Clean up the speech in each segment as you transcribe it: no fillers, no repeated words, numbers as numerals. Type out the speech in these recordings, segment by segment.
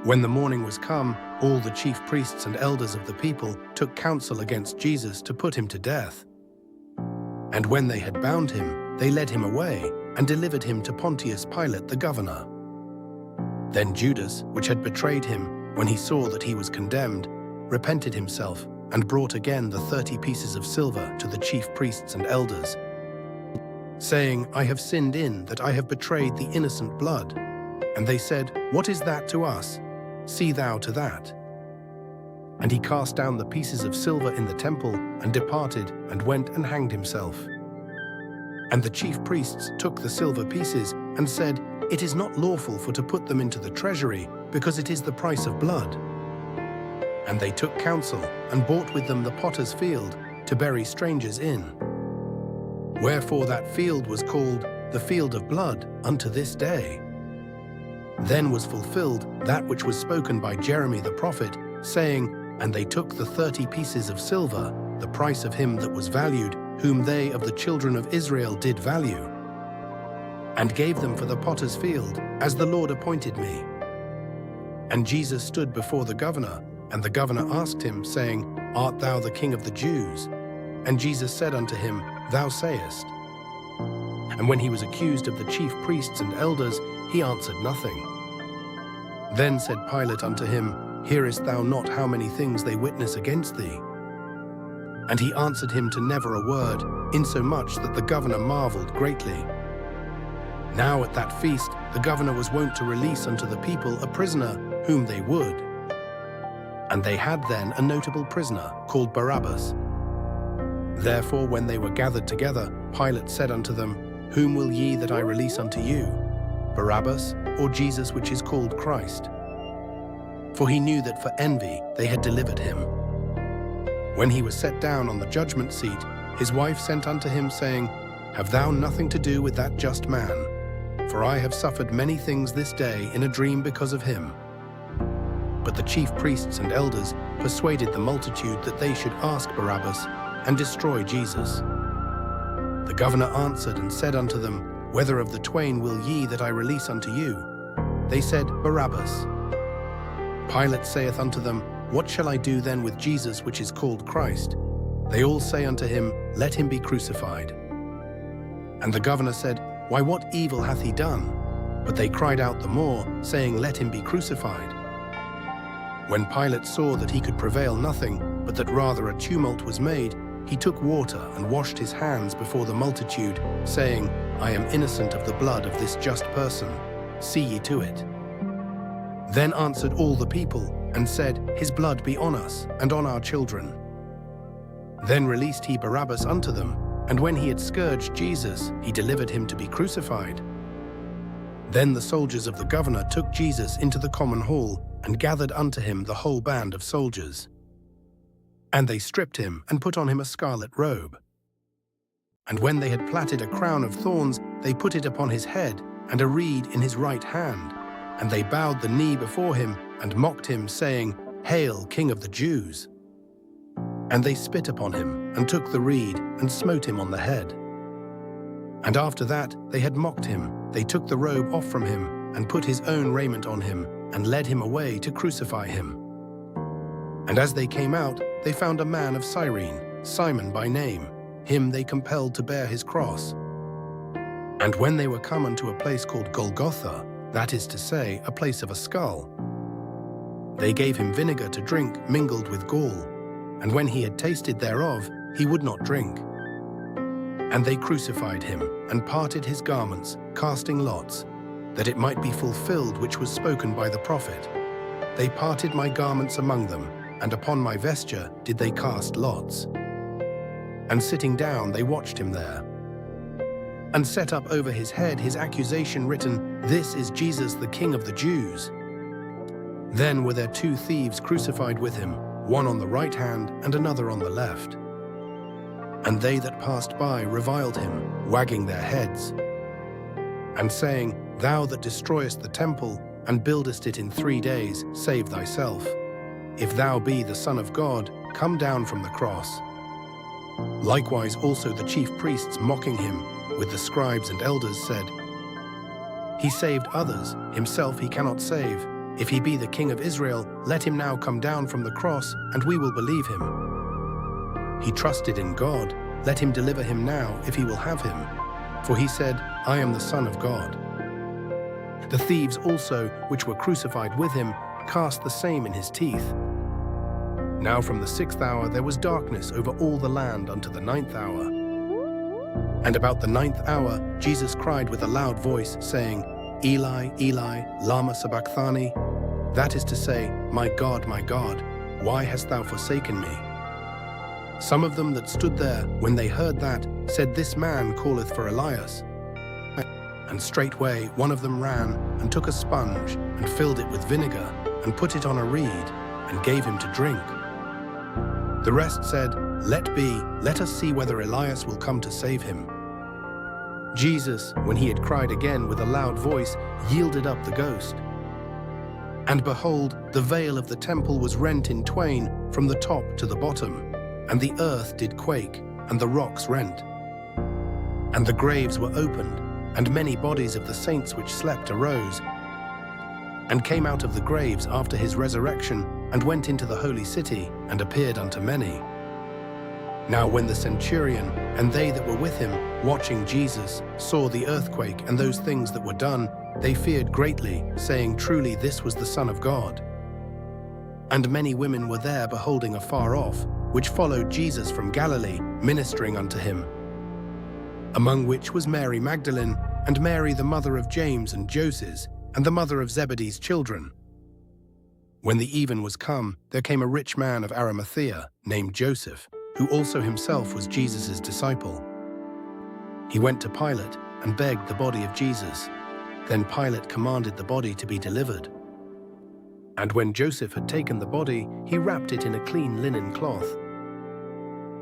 When the morning was come, all the chief priests and elders of the people took counsel against Jesus to put him to death. And when they had bound him, they led him away and delivered him to Pontius Pilate the governor. Then Judas, which had betrayed him, when he saw that he was condemned, repented himself and brought again the 30 pieces of silver to the chief priests and elders, saying, I have sinned in that I have betrayed the innocent blood. And they said, What is that to us? See thou to that. And he cast down the pieces of silver in the temple and departed and went and hanged himself. And the chief priests took the silver pieces and said, It is not lawful for to put them into the treasury, because it is the price of blood. And they took counsel and bought with them the potter's field to bury strangers in. Wherefore that field was called the field of blood unto this day. Then was fulfilled that which was spoken by Jeremy the prophet, saying, And they took the 30 pieces of silver, the price of him that was valued, whom they of the children of Israel did value, and gave them for the potter's field, as the Lord appointed me. And Jesus stood before the governor, and the governor asked him, saying, Art thou the King of the Jews? And Jesus said unto him, Thou sayest. And when he was accused of the chief priests and elders, he answered nothing. Then said Pilate unto him, Hearest thou not how many things they witness against thee? And he answered him to never a word, insomuch that the governor marveled greatly. Now at that feast the governor was wont to release unto the people a prisoner whom they would. And they had then a notable prisoner, called Barabbas. Therefore when they were gathered together, Pilate said unto them, Whom will ye that I release unto you, Barabbas, or Jesus which is called Christ? For he knew that for envy they had delivered him. When he was set down on the judgment seat, his wife sent unto him, saying, Have thou nothing to do with that just man? For I have suffered many things this day in a dream because of him. But the chief priests and elders persuaded the multitude that they should ask Barabbas and destroy Jesus. The governor answered and said unto them, Whether of the twain will ye that I release unto you? They said, Barabbas. Pilate saith unto them, What shall I do then with Jesus which is called Christ? They all say unto him, Let him be crucified. And the governor said, Why, what evil hath he done? But they cried out the more, saying, Let him be crucified. When Pilate saw that he could prevail nothing, but that rather a tumult was made, he took water and washed his hands before the multitude, saying, I am innocent of the blood of this just person. See ye to it. Then answered all the people, and said, His blood be on us, and on our children. Then released he Barabbas unto them, and when he had scourged Jesus, he delivered him to be crucified. Then the soldiers of the governor took Jesus into the common hall, and gathered unto him the whole band of soldiers. And they stripped him, and put on him a scarlet robe. And when they had plaited a crown of thorns, they put it upon his head, and a reed in his right hand. And they bowed the knee before him, and mocked him, saying, Hail, King of the Jews! And they spit upon him, and took the reed, and smote him on the head. And after that they had mocked him, they took the robe off from him, and put his own raiment on him, and led him away to crucify him. And as they came out, they found a man of Cyrene, Simon by name. Him they compelled to bear his cross. And when they were come unto a place called Golgotha, that is to say, a place of a skull, they gave him vinegar to drink mingled with gall, and when he had tasted thereof, he would not drink. And they crucified him, and parted his garments, casting lots, that it might be fulfilled which was spoken by the prophet. They parted my garments among them, and upon my vesture did they cast lots. And sitting down they watched him there. And set up over his head his accusation written, This is Jesus the King of the Jews. Then were there 2 thieves crucified with him, one on the right hand and another on the left. And they that passed by reviled him, wagging their heads, and saying, Thou that destroyest the temple, and buildest it in 3 days, save thyself. If thou be the Son of God, come down from the cross. Likewise also the chief priests mocking him, with the scribes and elders said, He saved others, himself he cannot save. If he be the King of Israel, let him now come down from the cross, and we will believe him. He trusted in God. Let him deliver him now, if he will have him. For he said, I am the Son of God. The thieves also, which were crucified with him, cast the same in his teeth. Now from the 6th hour there was darkness over all the land unto the 9th hour. And about the 9th hour Jesus cried with a loud voice, saying, Eli, Eli, lama sabachthani? That is to say, my God, why hast thou forsaken me? Some of them that stood there, when they heard that, said, This man calleth for Elias. And straightway one of them ran, and took a sponge, and filled it with vinegar, and put it on a reed, and gave him to drink. The rest said, Let be, let us see whether Elias will come to save him. Jesus, when he had cried again with a loud voice, yielded up the ghost. And behold, the veil of the temple was rent in twain from the top to the bottom, and the earth did quake, and the rocks rent. And the graves were opened, and many bodies of the saints which slept arose, and came out of the graves after his resurrection, and went into the holy city, and appeared unto many. Now when the centurion and they that were with him, watching Jesus, saw the earthquake and those things that were done, they feared greatly, saying, Truly this was the Son of God. And many women were there beholding afar off, which followed Jesus from Galilee, ministering unto him. Among which was Mary Magdalene, and Mary the mother of James and Joses, and the mother of Zebedee's children. When the even was come, there came a rich man of Arimathea, named Joseph, who also himself was Jesus' disciple. He went to Pilate, and begged the body of Jesus. Then Pilate commanded the body to be delivered. And when Joseph had taken the body, he wrapped it in a clean linen cloth,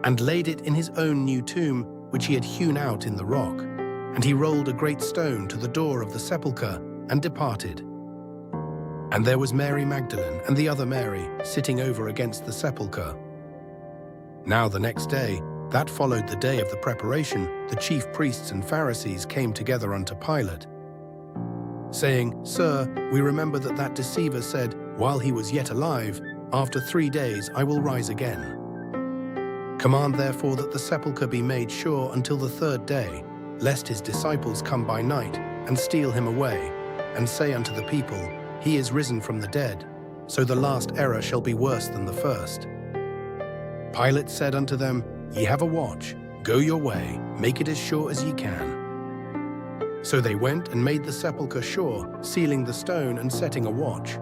and laid it in his own new tomb, which he had hewn out in the rock. And he rolled a great stone to the door of the sepulchre, and departed. And there was Mary Magdalene and the other Mary sitting over against the sepulchre. Now the next day, that followed the day of the preparation, the chief priests and Pharisees came together unto Pilate, saying, Sir, we remember that deceiver said, while he was yet alive, After 3 days I will rise again. Command therefore that the sepulchre be made sure until the 3rd day, lest his disciples come by night, and steal him away, and say unto the people, He is risen from the dead, so the last error shall be worse than the first. Pilate said unto them, Ye have a watch, go your way, make it as sure as ye can. So they went and made the sepulchre sure, sealing the stone and setting a watch.